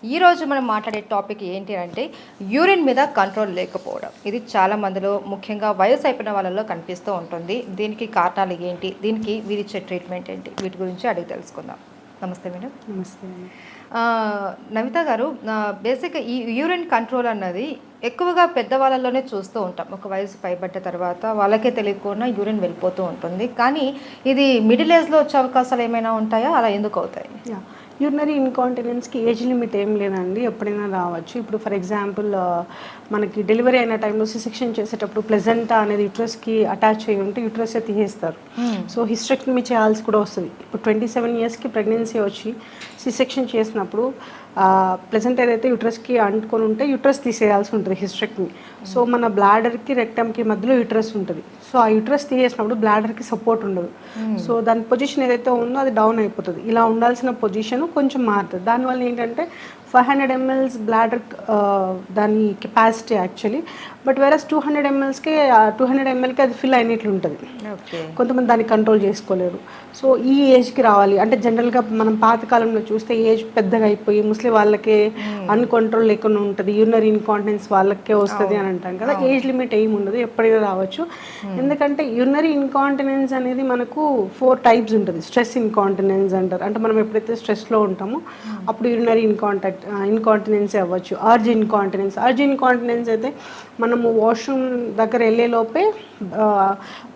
ఈరోజు మనం మాట్లాడే టాపిక్ ఏంటి అంటే యూరిన్ మీద కంట్రోల్ లేకపోవడం. ఇది చాలా మందిలో ముఖ్యంగా వయసు అయిపోయిన వాళ్ళలో కనిపిస్తూ ఉంటుంది. దీనికి కారణాలు ఏంటి, దీనికి వీరిచ్చే ట్రీట్మెంట్ ఏంటి, వీటి గురించి అడిగి తెలుసుకుందాం. నమస్తే మేడం. నమస్తే. నమిత గారు, బేసిక్గా ఈ యూరిన్ కంట్రోల్ అన్నది ఎక్కువగా పెద్దవాళ్ళలోనే చూస్తూ ఉంటాం. ఒక వయసు పైబడ్డ తర్వాత వాళ్ళకే తెలియకుండా యూరిన్ వెళ్ళిపోతూ ఉంటుంది. కానీ ఇది మిడిల్ ఏజ్లో వచ్చే అవకాశాలు ఏమైనా ఉంటాయా? అలా ఎందుకు అవుతాయి? యూరినరీ ఇన్కాంటినెన్స్కి ఏజ్ లిమిట్ ఏం లేదండి, ఎప్పుడైనా రావచ్చు. ఇప్పుడు ఫర్ ఎగ్జాంపుల్ మనకి డెలివరీ అయిన టైంలో సిసెక్షన్ చేసేటప్పుడు ప్లెజెంటా అనేది యూట్రస్కి అటాచ్ అయ్యి ఉంటే యూట్రస్ తీసేస్తారు. సో హిస్టెక్టమీ చేయాల్సి కూడా వస్తుంది. ఇప్పుడు 27 ఇయర్స్కి ప్రెగ్నెన్సీ వచ్చి సిసెక్షన్ చేసినప్పుడు ప్లెజెంట్ ఏదైతే యూట్రస్కి అంటుకొని ఉంటే యూట్రస్ తీసేయాల్సి ఉంటుంది హిస్టెక్టమీ. సో మన బ్లాడర్కి రెక్టమ్కి మధ్యలో యూట్రస్ ఉంటుంది. సో ఆ యూట్రస్ తీసేసినప్పుడు బ్లాడర్కి సపోర్ట్ ఉండదు. సో దాని పొజిషన్ ఏదైతే ఉందో అది డౌన్ అయిపోతుంది. ఇలా ఉండాల్సిన పొజిషన్ కొంచెం మారుతుంది. దానివల్ల ఏంటంటే 500 ml బ్లాడర్ దాని కెపాసిటీ యాక్చువల్లీ, బట్ వేరస్ 200 mlకి అది ఫిల్ అయినట్లు ఉంటుంది. కొంతమంది దాన్ని కంట్రోల్ చేసుకోలేరు. సో ఈ ఏజ్కి రావాలి అంటే జనరల్గా మనం పాతకాలంలో చూస్తే ఏజ్ పెద్దగా అయిపోయి ముస్లిం వాళ్ళకే అన్కంట్రోల్ లేకుండా ఉంటుంది, యూరినరీ ఇన్కాంటినెన్స్ వాళ్ళకే వస్తుంది అని అంటాం కదా. ఏజ్ లిమిట్ ఏమి ఉండదు, ఎప్పుడైనా రావచ్చు. ఎందుకంటే యూరినరీ ఇన్కాంటినెన్స్ అనేది మనకు 4 టైప్స్ ఉంటుంది. స్ట్రెస్ ఇన్కాంటినెన్స్ అంటారు, అంటే మనం ఎప్పుడైతే స్ట్రెస్లో ఉంటామో అప్పుడు యూరినరీ ఇన్కాంటినెన్స్ అవ్వచ్చు. అర్జ్ ఇన్కాంటినెన్స్ అయితే మనము వాష్రూమ్ దగ్గర వెళ్ళే లోపే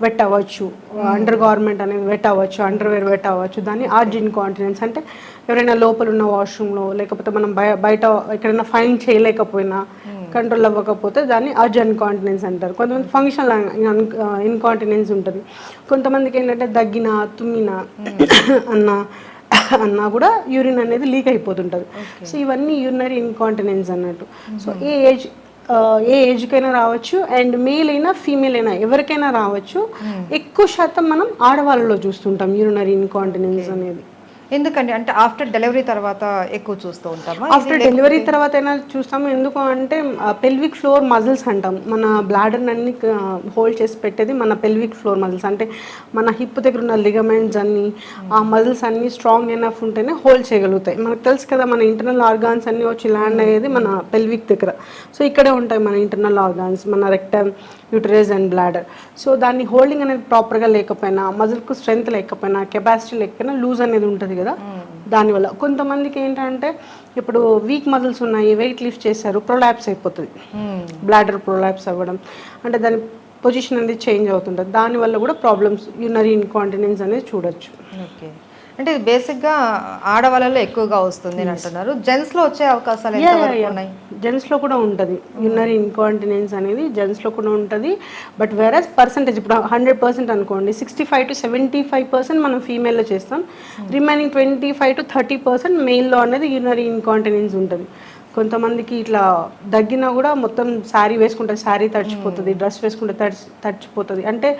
వెట్ అవ్వచ్చు, అండర్ గార్మెంట్ అనేది వెట్ అవ్వచ్చు, అండర్వేర్ వెట్ అవ్వచ్చు. దాన్ని అర్జ్ ఇన్కాంటినెన్స్ అంటే ఎవరైనా లోపల ఉన్న వాష్రూమ్లో లేకపోతే మనం బయట ఎక్కడైనా ఫైన్ చేయలేకపోయినా కంట్రోల్ అవ్వకపోతే దాన్ని అర్జ్ ఇన్కాంటినెన్స్ అంటారు. కొంతమంది ఫంక్షనల్ ఇన్కాంటినెన్స్ ఉంటుంది. కొంతమందికి ఏంటంటే దగ్గిన తుమ్మిన అన్నా కూడా యూరిన్ అనేది లీక్ అయిపోతుంటుంది. సో ఇవన్నీ యూరినరీ ఇన్కాంటినెన్స్ అన్నట్టు. సో ఏ ఏజ్కైనా రావచ్చు, అండ్ మేల్ అయినా ఫీమేల్ అయినా ఎవరికైనా రావచ్చు. ఎక్కువ శాతం మనం ఆడవాళ్ళలో చూస్తుంటాం యూరినరీ ఇన్కాంటినెన్స్ అనేది. ఎందుకండి అంటే ఆఫ్టర్ డెలివరీ తర్వాత ఎక్కువ చూస్తూ ఉంటాము? ఆఫ్టర్ డెలివరీ తర్వాత అయినా చూస్తాము. ఎందుకు అంటే పెల్విక్ ఫ్లోర్ మజిల్స్ అంటాం. మన బ్లాడర్ని అన్ని హోల్డ్ చేసి పెట్టేది మన పెల్విక్ ఫ్లోర్ మజిల్స్. అంటే మన హిప్ దగ్గర ఉన్న లిగమెంట్స్ అన్ని, ఆ మజిల్స్ అన్ని స్ట్రాంగ్ ఎనఫ్ ఉంటేనే హోల్డ్ చేయగలుగుతాయి. మనకు తెలుసు కదా, మన ఇంటర్నల్ ఆర్గాన్స్ అన్ని వచ్చి ల్యాండ్ అయ్యేది మన పెల్విక్ దగ్గర. సో ఇక్కడే ఉంటాయి మన ఇంటర్నల్ ఆర్గాన్స్, మన rectum, uterus and bladder. So దాన్ని హోల్డింగ్ అనేది ప్రాపర్గా లేకపోయినా, మజిల్కు స్ట్రెంగ్త్ లేకపోయినా, కెపాసిటీ లేకపోయినా లూజ్ అనేది ఉంటుంది కదా. దానివల్ల కొంతమందికి ఏంటంటే ఇప్పుడు వీక్ మజిల్స్ ఉన్నాయి, వెయిట్ లిఫ్ట్ చేశారు, ప్రొలాప్స్ అయిపోతుంది. బ్లాడర్ ప్రొలాప్స్ అవ్వడం అంటే దాని పొజిషన్ అనేది చేంజ్ అవుతుంటుంది. దానివల్ల కూడా ప్రాబ్లమ్స్ యూరినరీ ఇన్కాంటినెన్స్ అనేది చూడొచ్చు. ఓకే, అంటే బేసిక్గా ఆడవాళ్ళలో ఎక్కువగా వస్తుంది అని అంటున్నారు. జెంట్స్లో వచ్చే అవకాశాలు ఉన్నాయి? జెంట్స్లో కూడా ఉంటుంది యూరినరీ ఇన్కాంటినెన్స్ అనేది, జెంట్స్లో కూడా ఉంటుంది. బట్ వేరస్ పర్సంటేజ్ ఇప్పుడు 100% అనుకోండి, 65 to 75% మనం ఫీమేల్లో చేస్తాం. రిమైనింగ్ 25 to 30% మేల్లో అనేది యూరినరీ ఇన్కాంటినెన్స్ ఉంటుంది. కొంతమందికి ఇట్లా దగ్గినా కూడా మొత్తం శారీ వేసుకుంటే శారీ తడిచిపోతుంది, డ్రెస్ వేసుకుంటే తడిచిపోతుంది. అంటే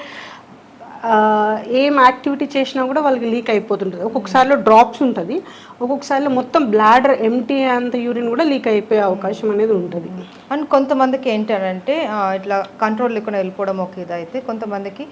ఏం యాక్టివిటీ చేసినా కూడా వాళ్ళకి లీక్ అయిపోతుంటుంది. ఒక్కొక్కసారిలో డ్రాప్స్ ఉంటుంది, ఒక్కొక్కసారిలో మొత్తం బ్లాడర్ ఎంటీ అంత యూరిన్ కూడా లీక్ అయిపోయే అవకాశం అనేది ఉంటుంది. అండ్ కొంతమందికి ఏంటంటే ఇట్లా కంట్రోల్ లేకుండా వెళ్ళిపోవడం ఒక ఇదైతే, కొంతమందికి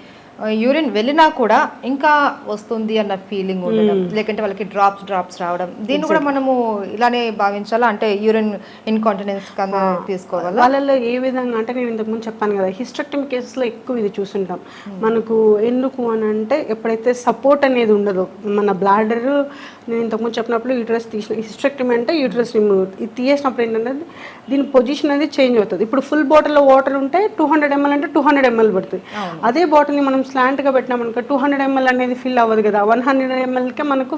యూరిన్ వెళ్ళినా కూడా ఇంకా వస్తుంది అన్న ఫీలింగ్ ఉండడం, లేకంటే వాళ్ళకి డ్రాప్స్ రావడం, దీన్ని కూడా మనము ఇలానే భావించాలా? అంటే యూరిన్ ఇన్కాంటినెన్స్ కన్నా తీసుకోవాలి వాళ్ళలో ఏ విధంగా అంటే, నేను ఇంతకుముందు చెప్పాను కదా, హిస్టెక్టమీ కేసెస్లో ఎక్కువ ఇది చూస్తుంటాం. మనకు ఎందుకు అని అంటే ఎప్పుడైతే సపోర్ట్ అనేది ఉండదో మన బ్లాడర్, నేను ఇంతకుముందు చెప్పినప్పుడు యూట్రస్ తీసిన, హిస్టెక్టమీ అంటే యూట్రస్ రిమూవ్, ఇది తీసేసినప్పుడు ఏంటంటే దీని పొజిషన్ అనేది చేంజ్ అవుతుంది. ఇప్పుడు ఫుల్ బాటిల్లో వాటర్ ఉంటే 200 ml అంటే 200 ml పడుతుంది. అదే బాటిల్ని మనం స్లాంట్గా పెట్టినామనుకో 200 ml అనేది ఫిల్ అవ్వదు కదా, 100 mlకే మనకు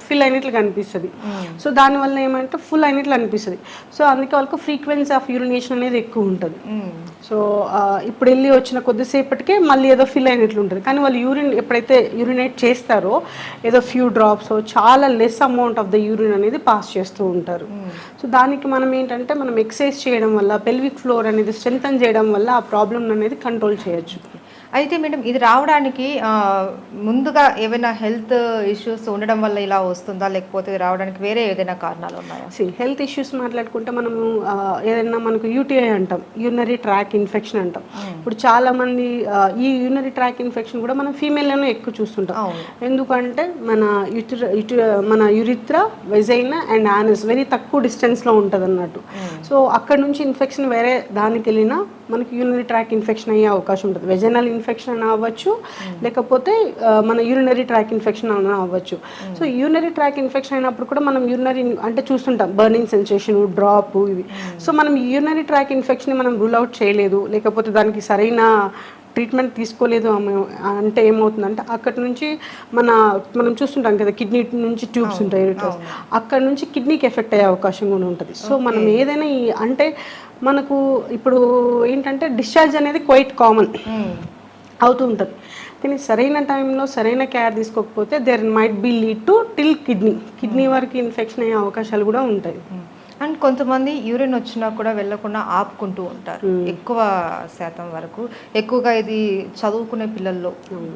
ఫిల్ అయినట్లు కనిపిస్తుంది. సో దానివల్ల ఏమంటే ఫుల్ అయినట్లు అనిపిస్తుంది. సో అందుకే వాళ్ళకు ఫ్రీక్వెన్సీ ఆఫ్ యూరినేషన్ అనేది ఎక్కువ ఉంటుంది. సో ఇప్పుడు వెళ్ళి వచ్చిన కొద్దిసేపటికే మళ్ళీ ఏదో ఫిల్ అయినట్లు ఉంటుంది. కానీ వాళ్ళు ఎప్పుడైతే యూరినేట్ చేస్తారో ఏదో ఫ్యూ డ్రాప్స్, చాలా less amount of the urine అనేది పాస్ చేస్తూ ఉంటారు. సో దానికి మనం ఏంటంటే మనం ఎక్సర్సైజ్ చేయడం వల్ల, పెల్విక్ ఫ్లోర్ అనేది స్ట్రెంథన్ చేయడం వల్ల ఆ ప్రాబ్లమ్ అనేది కంట్రోల్ చేయొచ్చు. అయితే మేడం ఇది రావడానికి ముందుగా ఏమైనా హెల్త్ ఇష్యూస్ ఉండడం వల్ల ఇలా వస్తుందా, లేకపోతే ఇది రావడానికి వేరే ఏదైనా కారణాలు ఉన్నాయా? హెల్త్ ఇష్యూస్ మాట్లాడుకుంటే మనము ఏదైనా మనకు యూటీఐ అంటాం, యూరినరీ ట్రాక్ ఇన్ఫెక్షన్ అంటాం. ఇప్పుడు చాలా మంది ఈ యూరినరీ ట్రాక్ ఇన్ఫెక్షన్ కూడా మనం ఫీమేల్లోనే ఎక్కువ చూస్తుంటాం. ఎందుకంటే మన యురిత్రా, వెజైనా అండ్ యానస్ వెరీ తక్కువ డిస్టెన్స్లో ఉంటుంది అన్నట్టు. సో అక్కడ నుంచి ఇన్ఫెక్షన్ వేరే దానికి వెళ్ళినా మనకి యూరినరీ ట్రాక్ ఇన్ఫెక్షన్ అయ్యే అవకాశం ఉంటుంది. వెజైనల్ ఇన్ఫెక్షన్ అని అవ్వచ్చు, లేకపోతే మన యూరినరీ ట్రాక్ ఇన్ఫెక్షన్ అని అవ్వచ్చు. సో యూరినరీ ట్రాక్ ఇన్ఫెక్షన్ అయినప్పుడు కూడా మనం యూరినరీ అంటే చూస్తుంటాం బర్నింగ్ సెన్సేషన్, డ్రాప్ ఇవి. సో మనం యూరినరీ ట్రాక్ ఇన్ఫెక్షన్ మనం రూల్ అవుట్ చేయలేదు, లేకపోతే దానికి సరైన ట్రీట్మెంట్ తీసుకోలేదు అంటే ఏమవుతుందంటే అక్కడ నుంచి మనం చూస్తుంటాం కదా, కిడ్నీ నుంచి ట్యూబ్స్ ఉంటాయి, అక్కడ నుంచి కిడ్నీకి ఎఫెక్ట్ అయ్యే అవకాశం కూడా ఉంటుంది. సో మనం ఏదైనా అంటే మనకు ఇప్పుడు ఏంటంటే డిశ్చార్జ్ అనేది క్వైట్ కామన్ అవుతూ ఉంటుంది. కానీ సరైన టైంలో సరైన కేర్ తీసుకోకపోతే there might be lead to till kidney వరకు ఇన్ఫెక్షన్ అయ్యే అవకాశాలు కూడా ఉంటాయి. అండ్ కొంతమంది యూరిన్ వచ్చినా కూడా వెళ్ళకుండా ఆపుకుంటూ ఉంటారు ఎక్కువ శాతం వరకు. ఎక్కువగా ఇది చదువుకునే పిల్లల్లో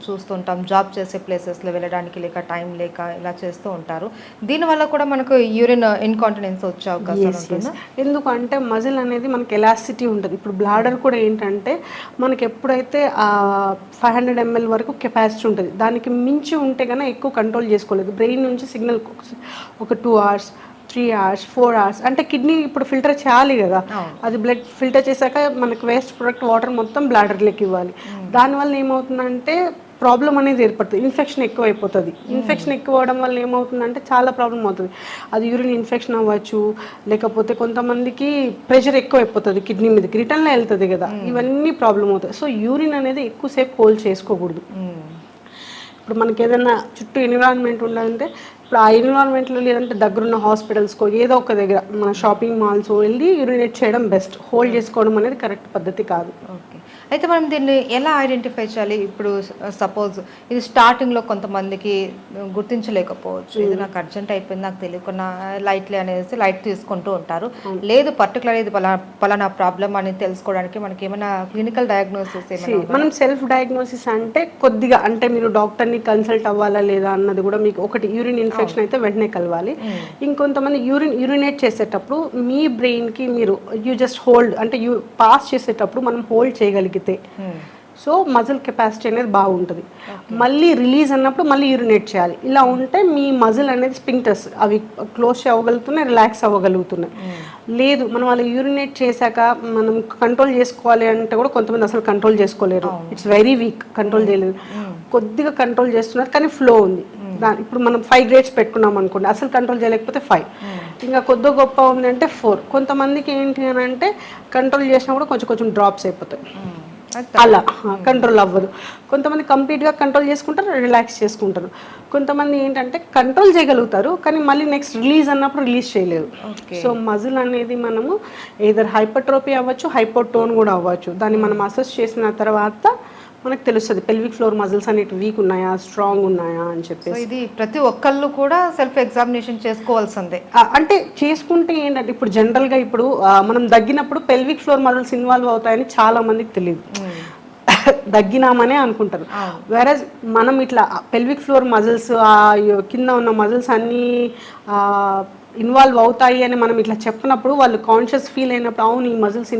చూస్తుంటాం, జాబ్ చేసే ప్లేసెస్లో వెళ్ళడానికి లేక టైం లేక ఇలా చేస్తూ ఉంటారు. దీనివల్ల కూడా మనకు యూరిన్ ఇన్కాంటినెన్స్ వచ్చే అవకాశం ఉంటుంది. ఎందుకంటే మజిల్ అనేది మనకి ఎలాసిటీ ఉంటుంది. ఇప్పుడు బ్లాడర్ కూడా ఏంటంటే మనకి ఎప్పుడైతే 500 ml వరకు కెపాసిటీ ఉంటుంది, దానికి మించి ఉంటే కన్నా ఎక్కువ కంట్రోల్ చేసుకోలేదు. బ్రెయిన్ నుంచి సిగ్నల్ ఒక 2 hours 3 hours 4 hours అంటే కిడ్నీ ఇప్పుడు ఫిల్టర్ చేయాలి కదా, అది బ్లడ్ ఫిల్టర్ చేశాక మనకు వేస్ట్ ప్రొడక్ట్ వాటర్ మొత్తం బ్లాడర్లోకి ఇవ్వాలి. దానివల్ల ఏమవుతుందంటే ప్రాబ్లం అనేది ఏర్పడుతుంది, ఇన్ఫెక్షన్ ఎక్కువ అయిపోతుంది. ఇన్ఫెక్షన్ ఎక్కువ అవడం వల్ల ఏమవుతుందంటే చాలా ప్రాబ్లం అవుతుంది. అది యూరిన్ ఇన్ఫెక్షన్ అవ్వచ్చు, లేకపోతే కొంతమందికి ప్రెషర్ ఎక్కువ అయిపోతుంది కిడ్నీ మీదకి, రిటర్న్లో వెళ్తుంది కదా, ఇవన్నీ ప్రాబ్లం అవుతాయి. సో యూరిన్ అనేది ఎక్కువసేపు హోల్డ్ చేసుకోకూడదు. ఇప్పుడు మనకి ఏదైనా చుట్టూ ఎన్విరాన్మెంట్ ఉండాలంటే ఇప్పుడు ఆ ఎన్విరాన్మెంట్లో లేదంటే దగ్గరున్న హాస్పిటల్స్కో ఏదో ఒక దగ్గర మన షాపింగ్ మాల్స్ వెళ్ళి యూరినేట్ చేయడం బెస్ట్. హోల్డ్ చేసుకోవడం అనేది కరెక్ట్ పద్ధతి కాదు. ఓకే, అయితే మనం దీన్ని ఎలా ఐడెంటిఫై చేయాలి? ఇప్పుడు సపోజ్ ఇది స్టార్టింగ్లో కొంతమందికి గుర్తించలేకపోవచ్చు, ఇది నాకు అర్జెంట్ అయిపోయింది నాకు తెలియకుండా లైట్లీ అనేసి లైట్ తీసుకుంటూ ఉంటారు. లేదు పర్టికులర్ ఇది పలానా ప్రాబ్లం అని తెలుసుకోవడానికి మనకి ఏమైనా క్లినికల్ డయాగ్నోసిస్ ఏమైనా? మనం సెల్ఫ్ డయాగ్నోసిస్ అంటే కొద్దిగా అంటే మీరు డాక్టర్ని కన్సల్ట్ అవ్వాలా లేదా అన్నది కూడా మీకు ఒకటి, యూరిన్ ఇన్ఫెక్షన్ అయితే వెంటనే కలవాలి. ఇంకొంతమంది యూరినేట్ చేసేటప్పుడు మీ బ్రెయిన్కి మీరు జస్ట్ హోల్డ్ అంటే పాస్ చేసేటప్పుడు మనం హోల్డ్ చేయగలిగితే సో మజిల్ కెపాసిటీ అనేది బాగుంటుంది. మళ్ళీ రిలీజ్ అన్నప్పుడు మళ్ళీ యూరినేట్ చేయాలి. ఇలా ఉంటే మీ మజిల్ అనేది స్పింక్టర్స్ అవి క్లోజ్ అవ్వగలుగుతున్నాయి, రిలాక్స్ అవ్వగలుగుతున్నాయి. లేదు మనం వాళ్ళు యూరినేట్ చేశాక మనం కంట్రోల్ చేసుకోవాలి అంటే కూడా కొంతమంది అసలు కంట్రోల్ చేసుకోలేరు. ఇట్స్ వెరీ వీక్, కంట్రోల్ చేయలేదు. కొద్దిగా కంట్రోల్ చేస్తున్నారు కానీ ఫ్లో ఉంది. ఇప్పుడు మనం 5 grades పెట్టుకున్నాం అనుకోండి, అసలు కంట్రోల్ చేయలేకపోతే 5, ఇంకా కొద్ది గొప్ప ఉంది అంటే 4. కొంతమందికి ఏంటి అని అంటే కంట్రోల్ చేసినా కూడా కొంచెం డ్రాప్స్ అయిపోతాయి, అలా కంట్రోల్ అవ్వదు. కొంతమంది కంప్లీట్గా కంట్రోల్ చేసుకుంటారు, రిలాక్స్ చేసుకుంటారు. కొంతమంది ఏంటంటే కంట్రోల్ చేయగలుగుతారు కానీ మళ్ళీ నెక్స్ట్ రిలీజ్ అన్నప్పుడు రిలీజ్ చేయలేదు. సో మజిల్ అనేది మనము ఏదర్ హైపర్ట్రోపీ అవ్వచ్చు, హైపోటోన్ కూడా అవ్వచ్చు. దాన్ని మనం అసెస్ చేసిన తర్వాత మనకు తెలుస్తుంది పెల్విక్ ఫ్లోర్ మజిల్స్ అనేవి వీక్ ఉన్నాయా, స్ట్రాంగ్ ఉన్నాయా అని చెప్పేసి. ఇది ప్రతి ఒక్కళ్ళు కూడా సెల్ఫ్ ఎగ్జామినేషన్ చేసుకోవాల్సిందే. అంటే చేసుకుంటే ఏంటంటే ఇప్పుడు జనరల్గా ఇప్పుడు మనం దగ్గినప్పుడు పెల్విక్ ఫ్లోర్ మజిల్స్ ఇన్వాల్వ్ అవుతాయని చాలా మందికి తెలియదు, దగ్గినామనే అనుకుంటారు. వేరేజ్ మనం ఇట్లా పెల్విక్ ఫ్లోర్ మజిల్స్ కింద ఉన్న మజిల్స్ అన్నీ ఇన్వాల్వ్ అవుతాయి అని మనం ఇట్లా చెప్పినప్పుడు వాళ్ళు కాన్షియస్ ఫీల్ అయినప్పుడు అవును ఈ మజిల్స్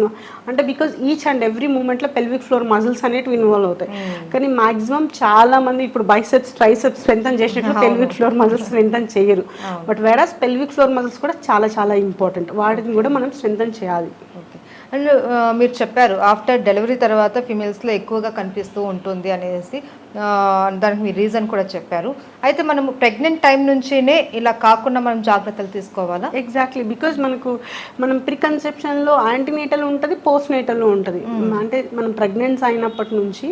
అంటే బికాజ్ ఈచ్ అండ్ ఎవ్రీ మూమెంట్లో పెల్విక్ ఫ్లోర్ మజిల్స్ అనేటివి ఇన్వాల్వ్ అవుతాయి. కానీ మాక్సిమం చాలా మంది ఇప్పుడు బైసెప్స్ ట్రైసెప్స్ స్ట్రెంథన్ చేసినట్లు పెల్విక్ ఫ్లోర్ మజిల్స్ స్ట్రెంథన్ చేయరు. బట్ వేరాస్ పెల్విక్ ఫ్లోర్ మజిల్స్ కూడా చాలా చాలా ఇంపార్టెంట్, వాటిని కూడా మనం స్ట్రెంథన్ చేయాలి. అండ్ మీరు చెప్పారు ఆఫ్టర్ డెలివరీ తర్వాత ఫీమేల్స్లో ఎక్కువగా కనిపిస్తూ ఉంటుంది అనేసి, దానికి మీ రీజన్ కూడా చెప్పారు. అయితే మనము ప్రెగ్నెంట్ టైం నుంచినే ఇలా కాకుండా మనం జాగ్రత్తలు తీసుకోవాలా? ఎగ్జాక్ట్లీ, బికాజ్ మనం ప్రీ కన్సెప్షన్లో యాంటీనేటల్ ఉంటుంది, పోస్ట్ నేటల్ ఉంటుంది. అంటే మనం ప్రెగ్నెన్స్ అయినప్పటి నుంచి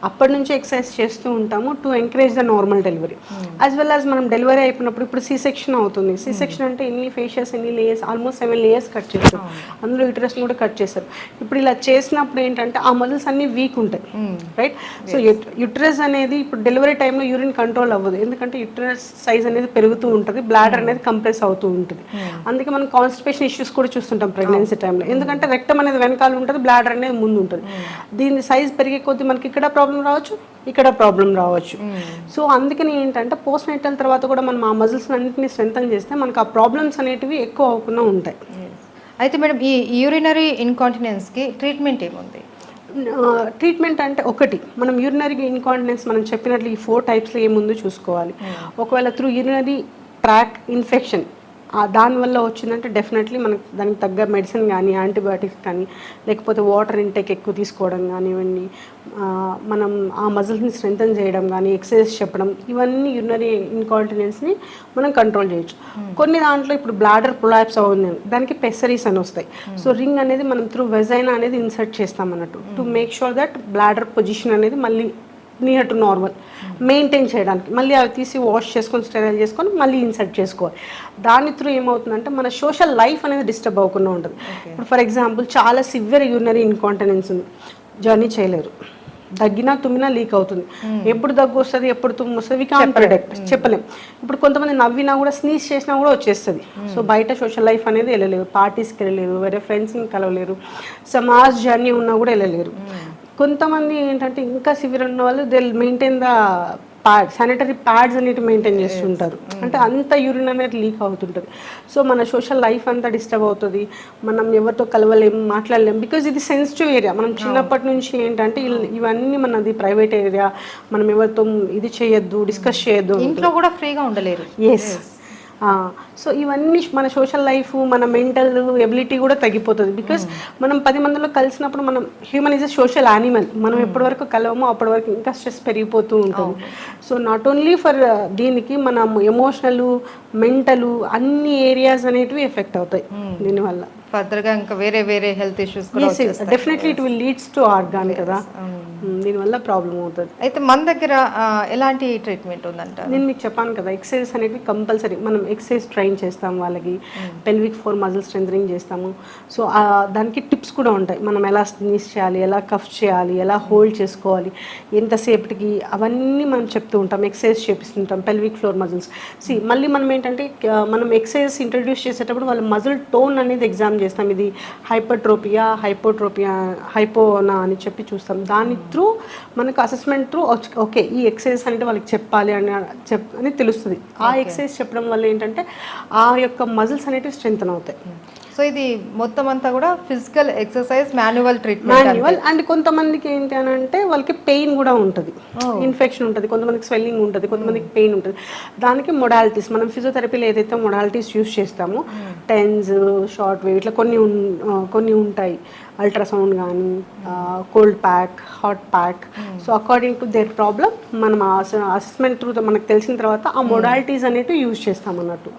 అప్పటి నుంచి ఎక్సర్సైజ్ చేస్తూ ఉంటాము to encourage the normal delivery. As well as మనం డెలివరీ అయిపోయినప్పుడు ఇప్పుడు C-section అవుతుంది. C-section అంటే ఎన్ని ఫేషియస్ ఎన్ని లేయర్స్, ఆల్మోస్ట్ 7 layers కట్ చేస్తారు, అందులో యూటరస్ కూడా కట్ చేస్తారు. ఇప్పుడు ఇలా చేసినప్పుడు ఏంటంటే ఆ మజిల్స్ అన్ని వీక్ ఉంటాయి, రైట్? సో యూటరస్ అనేది ఇప్పుడు డెలివరీ టైంలో యూరిన్ కంట్రోల్ అవ్వదు, ఎందుకంటే యూట్రస్ సైజ్ అనేది పెరుగుతూ ఉంటుంది, బ్లాడర్ అనేది కంప్రెస్ అవుతూ ఉంటుంది. అందుకే మనం కాన్స్టిపేషన్ ఇష్యూస్ కూడా చూస్తుంటాం ప్రెగ్నెన్సీ టైంలో, ఎందుకంటే రెక్టమ్ అనేది వెనకాల ఉంటుంది, బ్లాడర్ అనేది ముందు ఉంటుంది. దీని సైజ్ పెరిగే కొద్దీ మనకి ఇక్కడ ప్రాబ్లం రావచ్చు, ఇక్కడ ప్రాబ్లం రావచ్చు. సో అందుకని ఏంటంటే పోస్ట్ నైటల్ తర్వాత కూడా మనం ఆ మజిల్స్ అన్నింటినీ స్ట్రెంథన్ చేస్తే మనకు ఆ ప్రాబ్లమ్స్ అనేటివి ఎక్కువ అవ్వకుండా ఉంటాయి. అయితే మేడం ఈ యూరినరీ ఇన్కాంటినెన్స్కి ట్రీట్మెంట్ ఏముంది? ట్రీట్మెంట్ అంటే ఒకటి, మనం యూరినరీ ఇన్కాంటినెన్స్ మనం చెప్పినట్లు ఈ 4 టైప్స్లో ఏముందో చూసుకోవాలి. ఒకవేళ త్రూ యూరినరీ ట్రాక్ ఇన్ఫెక్షన్ దానివల్ల వచ్చిందంటే డెఫినెట్లీ మనకు దానికి తగ్గ మెడిసిన్ కానీ యాంటీబయాటిక్స్ కానీ లేకపోతే వాటర్ ఇంటేక్ ఎక్కువ తీసుకోవడం కానివ్వండి, మనం ఆ మజిల్స్ని స్ట్రెంథన్ చేయడం కానీ ఎక్సర్సైజ్ చెప్పడం, ఇవన్నీ యూరినరీ ఇన్కాంటినెన్స్ని మనం కంట్రోల్ చేయొచ్చు. కొన్ని దాంట్లో ఇప్పుడు బ్లాడర్ ప్రొలాప్స్ అవుతుంది, దానికి పెసరీస్ అని వస్తాయి. సో రింగ్ అనేది మనం త్రూ వెజైనా అనేది ఇన్సర్ట్ చేస్తాం అన్నట్టు, to make sure that bladder position అనేది మళ్ళీ నియర్ టు నార్మల్ మెయింటైన్ చేయడానికి. మళ్ళీ అవి తీసి వాష్ చేసుకొని స్టెరైల్ చేసుకొని మళ్ళీ ఇన్సర్ట్ చేసుకోవాలి. దాని త్రూ ఏమవుతుందంటే మన సోషల్ లైఫ్ అనేది డిస్టర్బ్ అవ్వకుండా ఉంటుంది. ఇప్పుడు ఫర్ ఎగ్జాంపుల్ చాలా సివియర్ యూరినరీ ఇన్కాంటినెన్స్ ఉంది, జర్నీ చేయలేరు, దగ్గినా తుమ్మినా లీక్ అవుతుంది, ఎప్పుడు దగ్గు వస్తుంది ఎప్పుడు తుమ్ము వస్తుంది వి కాంట్ ప్రెడిక్ట్, చెప్పలేం. ఇప్పుడు కొంతమంది నవ్వినా కూడా స్నీజ్ చేసినా కూడా వచ్చేస్తుంది. సో బయట సోషల్ లైఫ్ అనేది వెళ్ళలేరు, పార్టీస్కి వెళ్ళలేరు, వేరే ఫ్రెండ్స్ని కలవలేరు, సమాజ్ జర్నీ ఉన్నా కూడా వెళ్ళలేరు. కొంతమంది ఏంటంటే ఇంకా సివియర్ ఉన్న వాళ్ళు they maintain the sanitary pads అనేవి మెయింటైన్ చేస్తుంటారు, అంటే అంత యూరిన్ అనేది లీక్ అవుతుంటుంది. సో మన సోషల్ లైఫ్ అంతా డిస్టర్బ్ అవుతుంది, మనం ఎవరితో కలవలేము, మాట్లాడలేము, బికాజ్ ఇది సెన్సిటివ్ ఏరియా. మనం చిన్నప్పటి నుంచి ఏంటంటే ఇవన్నీ మనది ప్రైవేట్ ఏరియా, మనం ఎవరితో ఇది చేయొద్దు, డిస్కస్ చేయొద్దు, ఇంట్లో కూడా ఫ్రీగా ఉండలేరు. ఎస్. సో ఇవన్నీ మన సోషల్ లైఫ్, మన మెంటల్ ఎబిలిటీ కూడా తగ్గిపోతుంది. బికాస్ మనం 10 మందిలో కలిసినప్పుడు మనం human is a social animal, మనం ఎప్పటి వరకు కలవమో అప్పటి వరకు ఇంకా స్ట్రెస్ పెరిగిపోతూ ఉంటుంది. సో నాట్ ఓన్లీ ఫర్ దీనికి మనం ఎమోషనల్, మెంటల్ అన్ని ఏరియాస్ అనేటివి ఎఫెక్ట్ అవుతాయి దీనివల్ల. ఫర్దర్గా ఇంకా వేరే వేరే హెల్త్ ఇష్యూస్ కూడా definitely it will leads to organ కదా, దీనివల్ల ప్రాబ్లం అవుతుంది. అయితే మన దగ్గర ఎలాంటి ట్రీట్మెంట్ ఉందంట? నేను మీకు చెప్పాను కదా, ఎక్సర్సైజ్ అనేవి కంపల్సరీ. మనం ఎక్సర్సైజ్ ట్రైన్ చేస్తాం వాళ్ళకి, పెల్విక్ ఫ్లోర్ మజిల్ స్ట్రెంథనింగ్ చేస్తాము. సో దానికి టిప్స్ కూడా ఉంటాయి, మనం ఎలా స్నీజ్ చేయాలి, ఎలా కఫ్ చేయాలి, ఎలా హోల్డ్ చేసుకోవాలి, ఎంతసేపటికి, అవన్నీ మనం చెప్తూ ఉంటాం. ఎక్సర్సైజ్ చేపిస్తుంటాం పెల్విక్ ఫ్లోర్ మజిల్స్. మళ్ళీ మనం ఏంటంటే మనం ఎక్సర్సైజ్ ఇంట్రడ్యూస్ చేసేటప్పుడు వాళ్ళ మజిల్ టోన్ అనేది ఎగ్జామ్ చేస్తాం. ఇది హైపర్ట్రోపియా, హైపోనా అని చెప్పి చూస్తాం. దాని త్రూ మనకు అసెస్మెంట్ త్రూ ఓకే ఈ ఎక్సర్సైజ్ అనేది వాళ్ళకి చెప్పాలి అని తెలుస్తుంది. ఆ ఎక్సర్సైజ్ చెప్పడం వల్ల ఏంటంటే ఆ యొక్క మజిల్స్ అనేవి స్ట్రెంథన్ అవుతాయి. సో ఇది మొత్తం అంతా కూడా physical exercise, manual treatment. And కొంతమందికి ఏంటి అని అంటే వాళ్ళకి పెయిన్ కూడా ఉంటుంది, ఇన్ఫెక్షన్ ఉంటుంది, కొంతమందికి స్వెల్లింగ్ ఉంటుంది, కొంతమందికి పెయిన్ ఉంటుంది. దానికి మొడాలిటీస్, మనం ఫిజియోథెరపీలో ఏదైతే మొడాలిటీస్ యూస్ చేస్తామో, టెన్స్, షార్ట్ వేవ్, ఇట్లా కొన్ని ఉంటాయి. అల్ట్రాసౌండ్ కానీ, cold pack, hot pack. So according to their problem మనం అసెస్మెంట్ త్రూ మనకు తెలిసిన తర్వాత ఆ మొడాలిటీస్ అనేవి యూజ్ చేస్తాం అన్నట్టు.